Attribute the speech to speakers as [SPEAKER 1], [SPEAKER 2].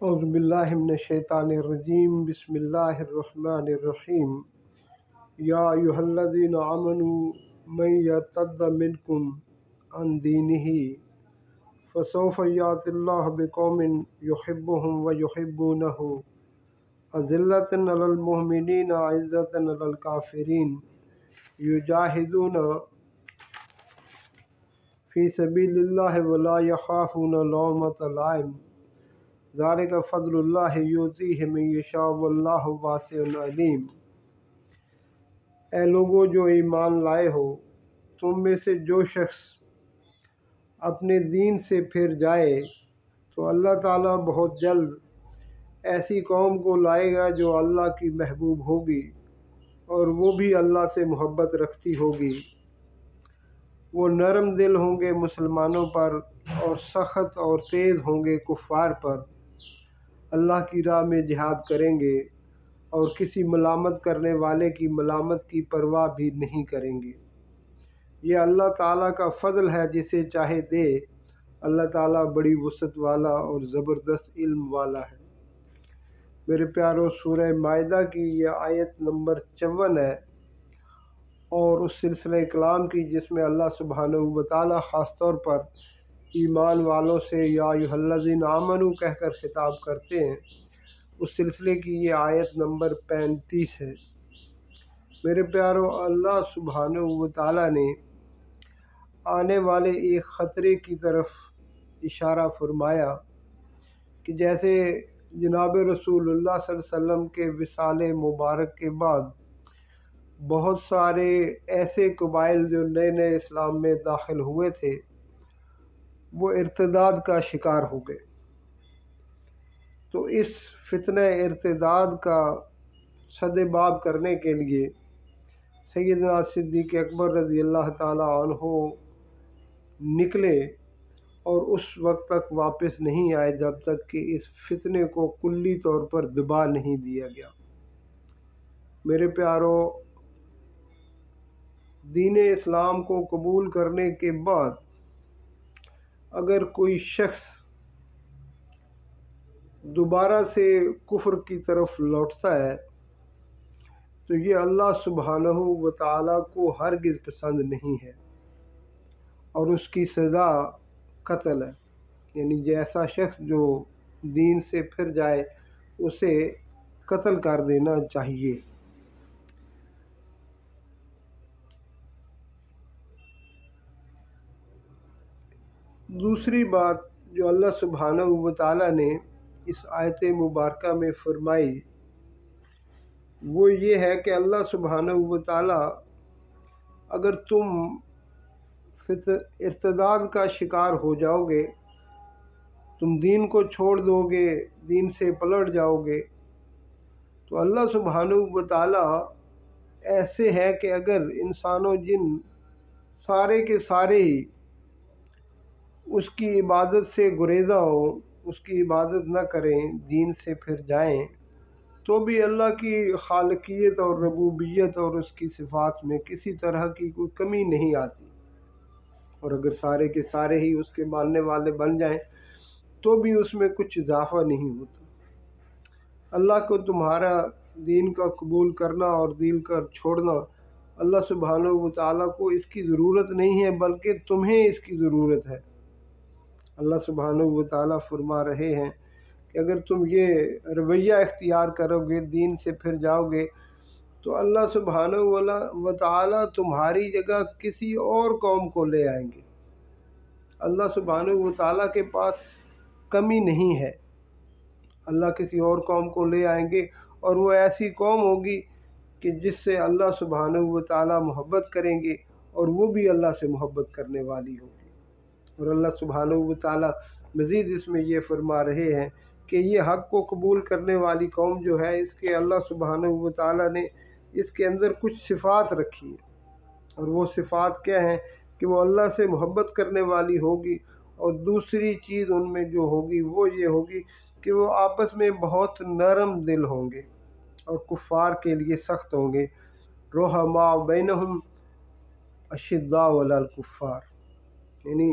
[SPEAKER 1] اعوذ باللہ من الشیطان الرجیم بسم اللہ الرحمن الرحیم یا ایھا الذین آمنوا من یرتد منکم عن دینہ فسوف یأتی اللہ بقوم یحبهم ویحبونہ اذلۃ علی المؤمنین اعزۃ علی الکافرین یجاہدون فی سبیل اللہ ولا یخافون لومۃ لائم ذالک فضل اللہ یؤتیہ من یشاء واللہ واسع علیم۔ اے لوگو جو ایمان لائے ہو، تم میں سے جو شخص اپنے دین سے پھر جائے تو اللہ تعالیٰ بہت جلد ایسی قوم کو لائے گا جو اللہ کی محبوب ہوگی اور وہ بھی اللہ سے محبت رکھتی ہوگی۔ وہ نرم دل ہوں گے مسلمانوں پر اور سخت اور تیز ہوں گے کفار پر۔ اللہ کی راہ میں جہاد کریں گے اور کسی ملامت کرنے والے کی ملامت کی پرواہ بھی نہیں کریں گے۔ یہ اللہ تعالیٰ کا فضل ہے، جسے چاہے دے۔ اللہ تعالیٰ بڑی وسعت والا اور زبردست علم والا ہے۔ میرے پیارو، سورہ مائدہ کی یہ آیت نمبر 54 ہے اور اس سلسلہ کلام کی جس میں اللہ سبحانہ و تعالیٰ خاص طور پر ایمان والوں سے یا ایھا الذین آمنوا کہہ کر خطاب کرتے ہیں، اس سلسلے کی یہ آیت نمبر 35 ہے۔ میرے پیارو، اللہ سبحانہ و تعالیٰ نے آنے والے ایک خطرے کی طرف اشارہ فرمایا کہ جیسے جناب رسول اللہ صلی اللہ علیہ وسلم کے وصال مبارک کے بعد بہت سارے ایسے قبائل جو نئے نئے اسلام میں داخل ہوئے تھے وہ ارتداد کا شکار ہو گئے، تو اس فتنہ ارتداد کا سدباب کرنے کے لیے سیدنا صدیق اکبر رضی اللہ تعالیٰ عنہ نکلے اور اس وقت تک واپس نہیں آئے جب تک کہ اس فتنے کو کلی طور پر دبا نہیں دیا گیا۔ میرے پیارو، دین اسلام کو قبول کرنے کے بعد اگر کوئی شخص دوبارہ سے کفر کی طرف لوٹتا ہے تو یہ اللہ سبحانہ و تعالیٰ کو ہرگز پسند نہیں ہے اور اس کی سزا قتل ہے۔ یعنی جیسا شخص جو دین سے پھر جائے اسے قتل کر دینا چاہیے۔ دوسری بات جو اللہ سبحانہ و تعالیٰ نے اس آیت مبارکہ میں فرمائی وہ یہ ہے کہ اللہ سبحانہ و تعالیٰ اگر تم ارتداد کا شکار ہو جاؤ گے، تم دین کو چھوڑ دو گے، دین سے پلٹ جاؤ گے، تو اللہ سبحانہ و تعالیٰ ایسے ہے کہ اگر انسان و جن سارے کے سارے ہی اس کی عبادت سے گریزاں ہوں، اس کی عبادت نہ کریں، دین سے پھر جائیں، تو بھی اللہ کی خالقیت اور ربوبیت اور اس کی صفات میں کسی طرح کی کوئی کمی نہیں آتی، اور اگر سارے کے سارے ہی اس کے ماننے والے بن جائیں تو بھی اس میں کچھ اضافہ نہیں ہوتا۔ اللہ کو تمہارا دین کا قبول کرنا اور دین کا چھوڑنا، اللہ سبحانہ و تعالیٰ کو اس کی ضرورت نہیں ہے بلکہ تمہیں اس کی ضرورت ہے۔ اللہ سبحانہ و تعالیٰ فرما رہے ہیں کہ اگر تم یہ رویہ اختیار کرو گے، دین سے پھر جاؤ گے، تو اللہ سبحانہ و تعالیٰ تمہاری جگہ کسی اور قوم کو لے آئیں گے۔ اللہ سبحانہ و تعالیٰ کے پاس کمی نہیں ہے، اللہ کسی اور قوم کو لے آئیں گے اور وہ ایسی قوم ہوگی کہ جس سے اللہ سبحانہ و تعالیٰ محبت کریں گے اور وہ بھی اللہ سے محبت کرنے والی ہوگی۔ اور اللہ سبحانہ و تعالیٰ مزید اس میں یہ فرما رہے ہیں کہ یہ حق کو قبول کرنے والی قوم جو ہے، اس کے اللہ سبحانہ و تعالیٰ نے اس کے اندر کچھ صفات رکھی ہیں، اور وہ صفات کیا ہیں کہ وہ اللہ سے محبت کرنے والی ہوگی، اور دوسری چیز ان میں جو ہوگی وہ یہ ہوگی کہ وہ آپس میں بہت نرم دل ہوں گے اور کفار کے لیے سخت ہوں گے۔ رحماء بینہم اشداء علی الکفار، یعنی